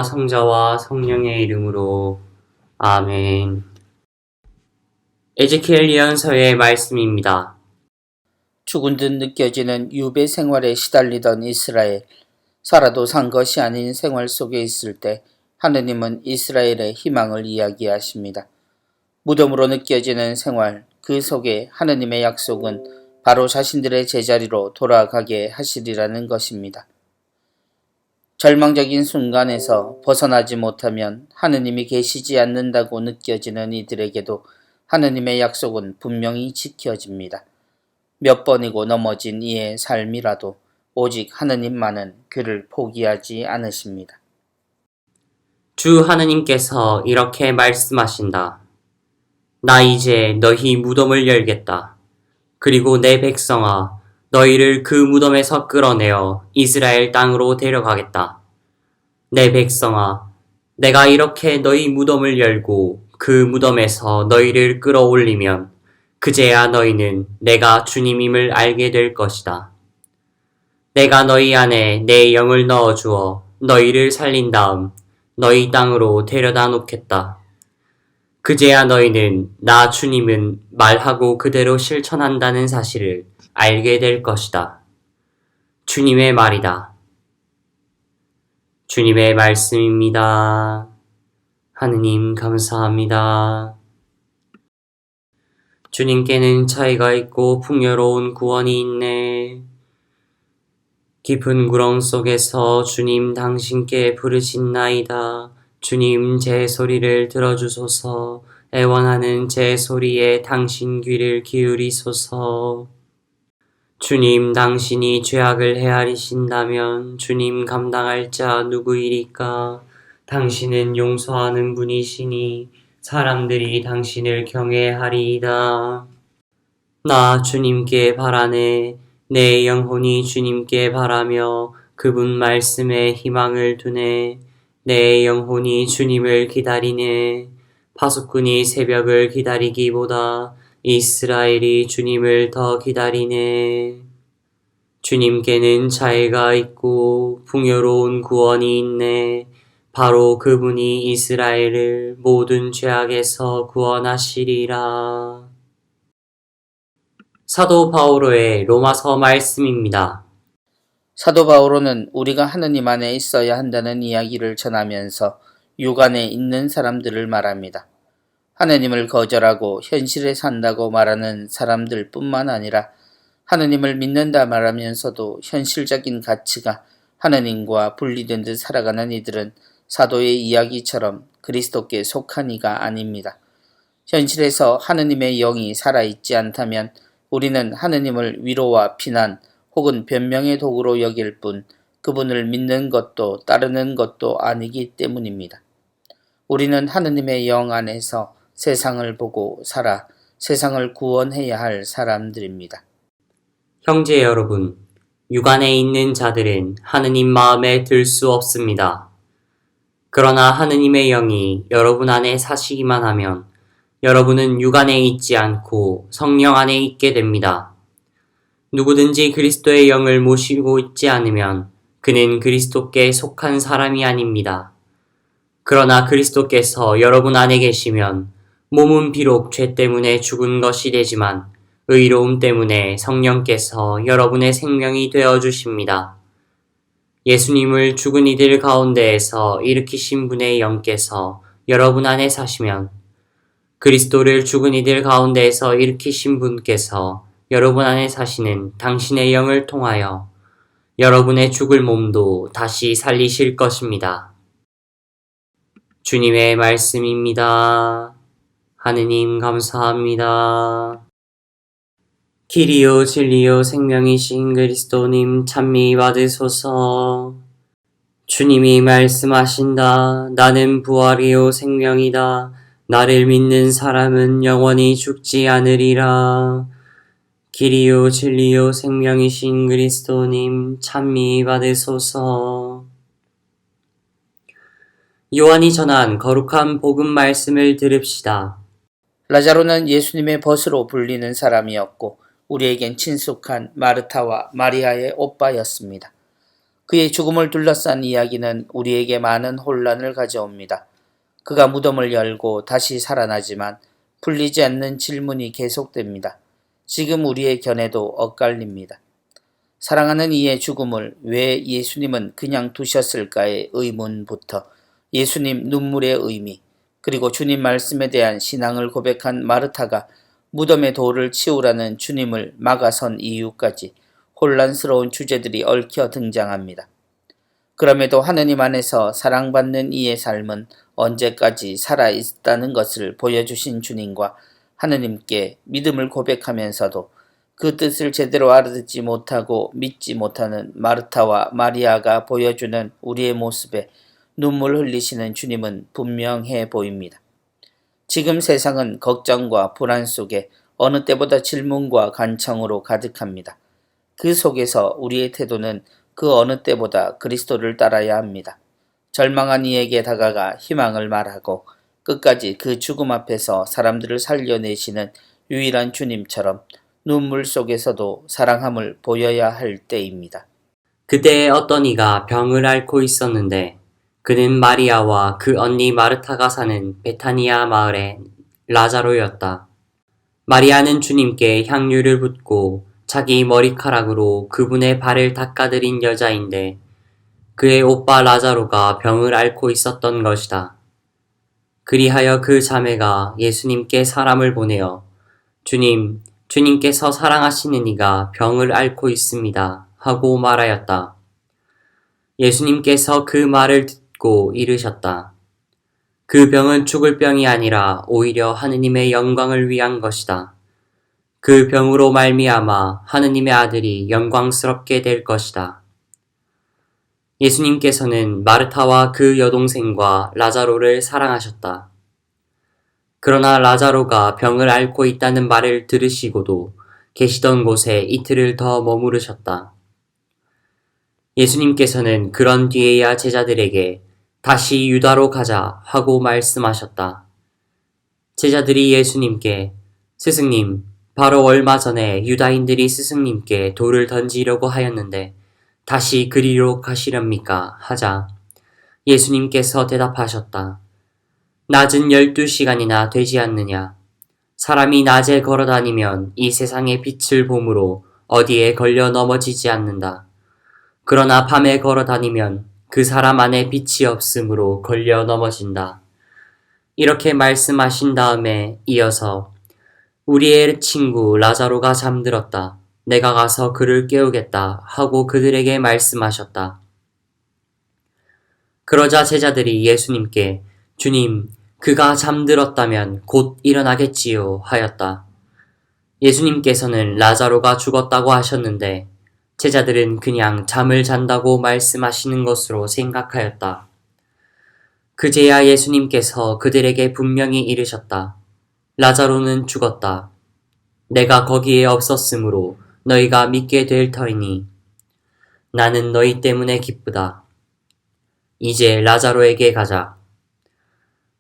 성자와 성령의 이름으로 아멘. 에zekiel 예언서의 말씀입니다. 죽은 듯 느껴지는 유배 생활에 시달리던 이스라엘, 살아도 산 것이 아닌 생활 속에 있을 때 하느님은 이스라엘의 희망을 이야기하십니다. 무덤으로 느껴지는 생활, 그 속에 하느님의 약속은 바로 자신들의 제자리로 돌아가게 하시리라는 것입니다. 절망적인 순간에서 벗어나지 못하면 하느님이 계시지 않는다고 느껴지는 이들에게도 하느님의 약속은 분명히 지켜집니다. 몇 번이고 넘어진 이의 삶이라도 오직 하느님만은 그를 포기하지 않으십니다. 주 하느님께서 이렇게 말씀하신다. 나 이제 너희 무덤을 열겠다. 그리고 내 백성아, 너희를 그 무덤에서 끌어내어 이스라엘 땅으로 데려가겠다. 내 백성아, 내가 이렇게 너희 무덤을 열고 그 무덤에서 너희를 끌어올리면 그제야 너희는 내가 주님임을 알게 될 것이다. 내가 너희 안에 내 영을 넣어주어 너희를 살린 다음 너희 땅으로 데려다 놓겠다. 그제야 너희는 나 주님은 말하고 그대로 실천한다는 사실을 알게 될 것이다. 주님의 말이다. 주님의 말씀입니다. 하느님 감사합니다. 주님께는 차이가 있고 풍요로운 구원이 있네. 깊은 구렁 속에서 주님 당신께 부르신나이다. 주님 제 소리를 들어주소서. 애원하는 제 소리에 당신 귀를 기울이소서. 주님 당신이 죄악을 헤아리신다면 주님 감당할 자 누구이리까? 당신은 용서하는 분이시니 사람들이 당신을 경외하리이다. 나 주님께 바라네. 내 영혼이 주님께 바라며 그분 말씀에 희망을 두네. 내 영혼이 주님을 기다리네. 파수꾼이 새벽을 기다리기보다 이스라엘이 주님을 더 기다리네. 주님께는 자애가 있고 풍요로운 구원이 있네. 바로 그분이 이스라엘을 모든 죄악에서 구원하시리라. 사도 바오로의 로마서 말씀입니다. 사도 바오로는 우리가 하느님 안에 있어야 한다는 이야기를 전하면서 육안에 있는 사람들을 말합니다. 하느님을 거절하고 현실에 산다고 말하는 사람들 뿐만 아니라 하느님을 믿는다 말하면서도 현실적인 가치가 하느님과 분리된 듯 살아가는 이들은 사도의 이야기처럼 그리스도께 속한 이가 아닙니다. 현실에서 하느님의 영이 살아있지 않다면 우리는 하느님을 위로와 비난 혹은 변명의 도구로 여길 뿐 그분을 믿는 것도 따르는 것도 아니기 때문입니다. 우리는 하느님의 영 안에서 세상을 보고 살아 세상을 구원해야 할 사람들입니다. 형제 여러분, 육안에 있는 자들은 하느님 마음에 들 수 없습니다. 그러나 하느님의 영이 여러분 안에 사시기만 하면 여러분은 육안에 있지 않고 성령 안에 있게 됩니다. 누구든지 그리스도의 영을 모시고 있지 않으면 그는 그리스도께 속한 사람이 아닙니다. 그러나 그리스도께서 여러분 안에 계시면 몸은 비록 죄 때문에 죽은 것이 되지만 의로움 때문에 성령께서 여러분의 생명이 되어주십니다. 예수님을 죽은 이들 가운데에서 일으키신 분의 영께서 여러분 안에 사시면 그리스도를 죽은 이들 가운데에서 일으키신 분께서 여러분 안에 사시는 당신의 영을 통하여 여러분의 죽을 몸도 다시 살리실 것입니다. 주님의 말씀입니다. 하느님 감사합니다. 길이요 진리요 생명이신 그리스도님 찬미 받으소서. 주님이 말씀하신다. 나는 부활이요 생명이다. 나를 믿는 사람은 영원히 죽지 않으리라. 길이요 진리요 생명이신 그리스도님 찬미 받으소서. 요한이 전한 거룩한 복음 말씀을 들읍시다. 라자로는 예수님의 벗으로 불리는 사람이었고 우리에겐 친숙한 마르타와 마리아의 오빠였습니다. 그의 죽음을 둘러싼 이야기는 우리에게 많은 혼란을 가져옵니다. 그가 무덤을 열고 다시 살아나지만 풀리지 않는 질문이 계속됩니다. 지금 우리의 견해도 엇갈립니다. 사랑하는 이의 죽음을 왜 예수님은 그냥 두셨을까의 의문부터 예수님 눈물의 의미, 그리고 주님 말씀에 대한 신앙을 고백한 마르타가 무덤의 돌을 치우라는 주님을 막아선 이유까지 혼란스러운 주제들이 얽혀 등장합니다. 그럼에도 하느님 안에서 사랑받는 이의 삶은 언제까지 살아있다는 것을 보여주신 주님과 하느님께 믿음을 고백하면서도 그 뜻을 제대로 알아듣지 못하고 믿지 못하는 마르타와 마리아가 보여주는 우리의 모습에 눈물 흘리시는 주님은 분명해 보입니다. 지금 세상은 걱정과 불안 속에 어느 때보다 질문과 간청으로 가득합니다. 그 속에서 우리의 태도는 그 어느 때보다 그리스도를 따라야 합니다. 절망한 이에게 다가가 희망을 말하고 끝까지 그 죽음 앞에서 사람들을 살려내시는 유일한 주님처럼 눈물 속에서도 사랑함을 보여야 할 때입니다. 그때 어떤 이가 병을 앓고 있었는데 그는 마리아와 그 언니 마르타가 사는 베타니아 마을의 라자로였다. 마리아는 주님께 향유를 붓고 자기 머리카락으로 그분의 발을 닦아드린 여자인데 그의 오빠 라자로가 병을 앓고 있었던 것이다. 그리하여 그 자매가 예수님께 사람을 보내어 주님께서 사랑하시는 이가 병을 앓고 있습니다 하고 말하였다. 예수님께서 그 말을 듣고 이르셨다. 그 병은 죽을 병이 아니라 오히려 하느님의 영광을 위한 것이다. 그 병으로 말미암아 하느님의 아들이 영광스럽게 될 것이다. 예수님께서는 마르타와 그 여동생과 라자로를 사랑하셨다. 그러나 라자로가 병을 앓고 있다는 말을 들으시고도 계시던 곳에 이틀을 더 머무르셨다. 예수님께서는 그런 뒤에야 제자들에게 다시 유다로 가자 하고 말씀하셨다. 제자들이 예수님께 스승님, 바로 얼마 전에 유다인들이 스승님께 돌을 던지려고 하였는데 다시 그리로 가시렵니까? 하자 예수님께서 대답하셨다. 낮은 12시간이나 되지 않느냐? 사람이 낮에 걸어다니면 이 세상의 빛을 봄으로 어디에 걸려 넘어지지 않는다. 그러나 밤에 걸어다니면 그 사람 안에 빛이 없으므로 걸려 넘어진다. 이렇게 말씀하신 다음에 이어서 우리의 친구 라자로가 잠들었다. 내가 가서 그를 깨우겠다 하고 그들에게 말씀하셨다. 그러자 제자들이 예수님께 주님, 그가 잠들었다면 곧 일어나겠지요 하였다. 예수님께서는 라자로가 죽었다고 하셨는데 제자들은 그냥 잠을 잔다고 말씀하시는 것으로 생각하였다. 그제야 예수님께서 그들에게 분명히 이르셨다. 라자로는 죽었다. 내가 거기에 없었으므로 너희가 믿게 될 터이니 나는 너희 때문에 기쁘다. 이제 라자로에게 가자.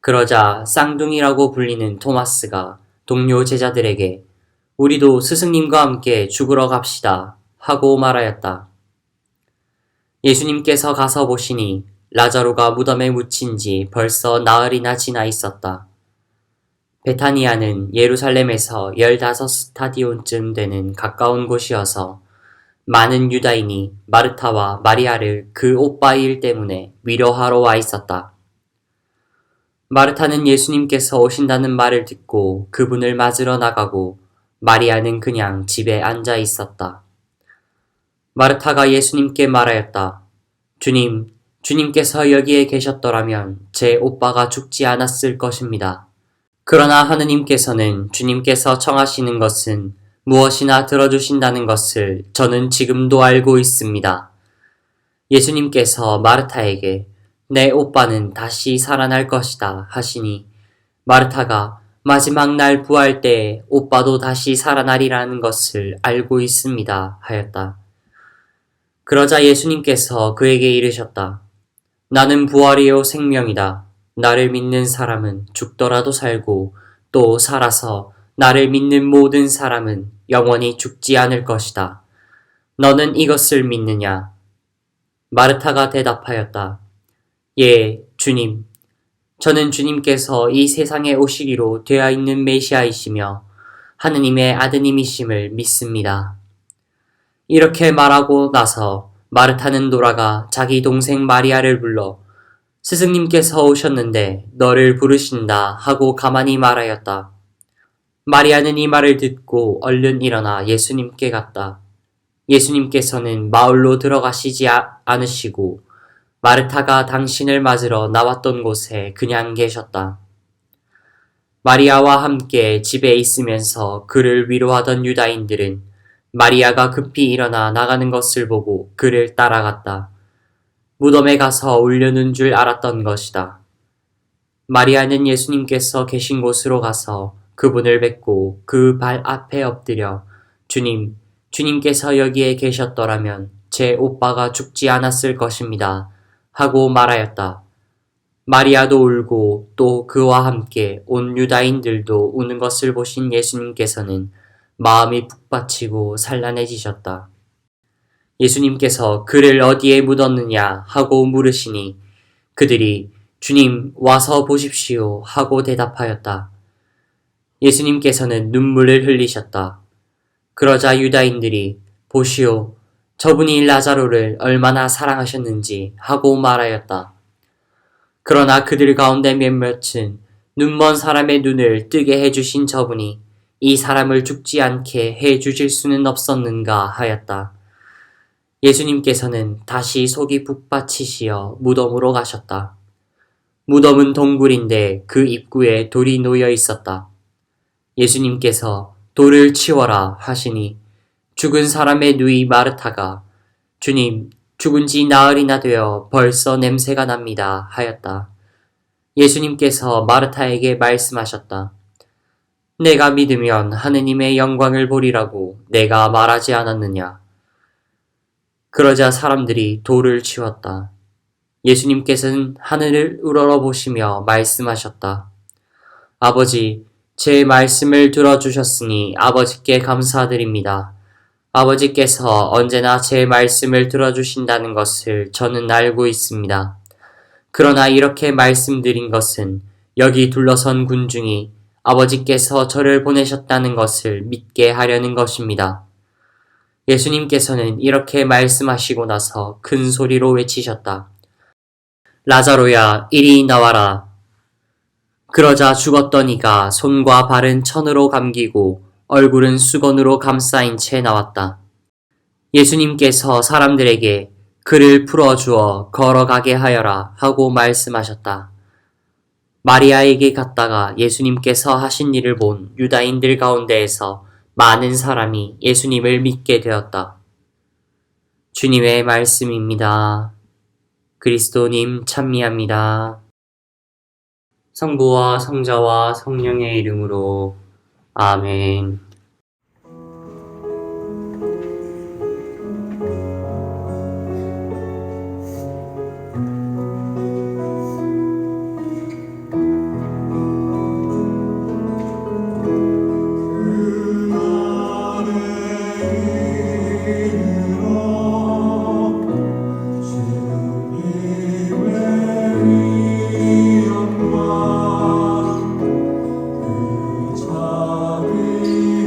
그러자 쌍둥이라고 불리는 토마스가 동료 제자들에게 우리도 스승님과 함께 죽으러 갑시다 하고 말하였다. 예수님께서 가서 보시니 라자로가 무덤에 묻힌 지 벌써 나흘이나 지나 있었다. 베타니아는 예루살렘에서 15스타디온쯤 되는 가까운 곳이어서 많은 유다인이 마르타와 마리아를 그 오빠의 일 때문에 위로하러 와 있었다. 마르타는 예수님께서 오신다는 말을 듣고 그분을 맞으러 나가고 마리아는 그냥 집에 앉아 있었다. 마르타가 예수님께 말하였다. 주님께서 여기에 계셨더라면 제 오빠가 죽지 않았을 것입니다. 그러나 하느님께서는 주님께서 청하시는 것은 무엇이나 들어주신다는 것을 저는 지금도 알고 있습니다. 예수님께서 마르타에게 내 오빠는 다시 살아날 것이다 하시니 마르타가 마지막 날 부활 때에 오빠도 다시 살아나리라는 것을 알고 있습니다 하였다. 그러자 예수님께서 그에게 이르셨다. 나는 부활이요 생명이다. 나를 믿는 사람은 죽더라도 살고 또 살아서 나를 믿는 모든 사람은 영원히 죽지 않을 것이다. 너는 이것을 믿느냐? 마르타가 대답하였다. 예, 주님. 저는 주님께서 이 세상에 오시기로 되어 있는 메시아이시며 하느님의 아드님이심을 믿습니다. 이렇게 말하고 나서 마르타는 돌아가 자기 동생 마리아를 불러 스승님께서 오셨는데 너를 부르신다 하고 가만히 말하였다. 마리아는 이 말을 듣고 얼른 일어나 예수님께 갔다. 예수님께서는 마을로 들어가시지 않으시고 마르타가 당신을 맞으러 나왔던 곳에 그냥 계셨다. 마리아와 함께 집에 있으면서 그를 위로하던 유다인들은 마리아가 급히 일어나 나가는 것을 보고 그를 따라갔다. 무덤에 가서 울려는 줄 알았던 것이다. 마리아는 예수님께서 계신 곳으로 가서 그분을 뵙고 그 발 앞에 엎드려 주님, 주님께서 여기에 계셨더라면 제 오빠가 죽지 않았을 것입니다. 하고 말하였다. 마리아도 울고 또 그와 함께 온 유다인들도 우는 것을 보신 예수님께서는 마음이 북받치고 산란해지셨다. 예수님께서 그를 어디에 묻었느냐 하고 물으시니 그들이 주님 와서 보십시오 하고 대답하였다. 예수님께서는 눈물을 흘리셨다. 그러자 유다인들이 보시오, 저분이 라자로를 얼마나 사랑하셨는지 하고 말하였다. 그러나 그들 가운데 몇몇은 눈먼 사람의 눈을 뜨게 해주신 저분이 이 사람을 죽지 않게 해주실 수는 없었는가 하였다. 예수님께서는 다시 속이 북받치시어 무덤으로 가셨다. 무덤은 동굴인데 그 입구에 돌이 놓여 있었다. 예수님께서 돌을 치워라 하시니 죽은 사람의 누이 마르타가 주님, 죽은 지 나흘이나 되어 벌써 냄새가 납니다 하였다. 예수님께서 마르타에게 말씀하셨다. 내가 믿으면 하느님의 영광을 보리라고 내가 말하지 않았느냐. 그러자 사람들이 돌을 치웠다. 예수님께서는 하늘을 우러러보시며 말씀하셨다. 아버지, 제 말씀을 들어주셨으니 아버지께 감사드립니다. 아버지께서 언제나 제 말씀을 들어주신다는 것을 저는 알고 있습니다. 그러나 이렇게 말씀드린 것은 여기 둘러선 군중이 아버지께서 저를 보내셨다는 것을 믿게 하려는 것입니다. 예수님께서는 이렇게 말씀하시고 나서 큰 소리로 외치셨다. 라자로야, 이리 나와라. 그러자 죽었던 이가 손과 발은 천으로 감기고 얼굴은 수건으로 감싸인 채 나왔다. 예수님께서 사람들에게 그를 풀어주어 걸어가게 하여라 하고 말씀하셨다. 마리아에게 갔다가 예수님께서 하신 일을 본 유다인들 가운데에서 많은 사람이 예수님을 믿게 되었다. 주님의 말씀입니다. 그리스도님 찬미합니다. 성부와 성자와 성령의 이름으로 아멘. 그 자리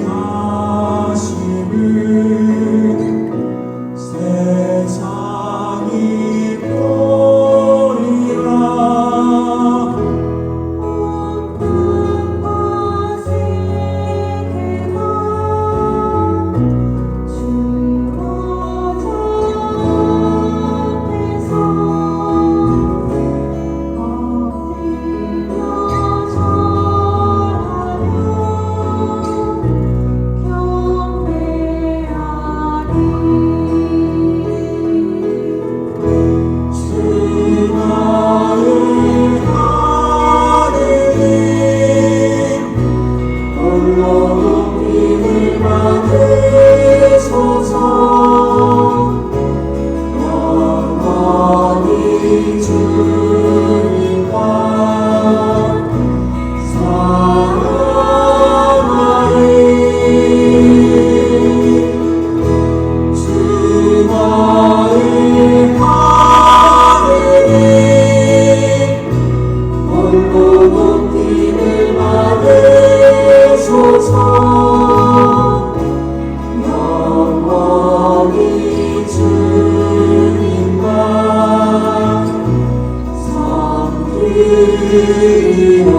주여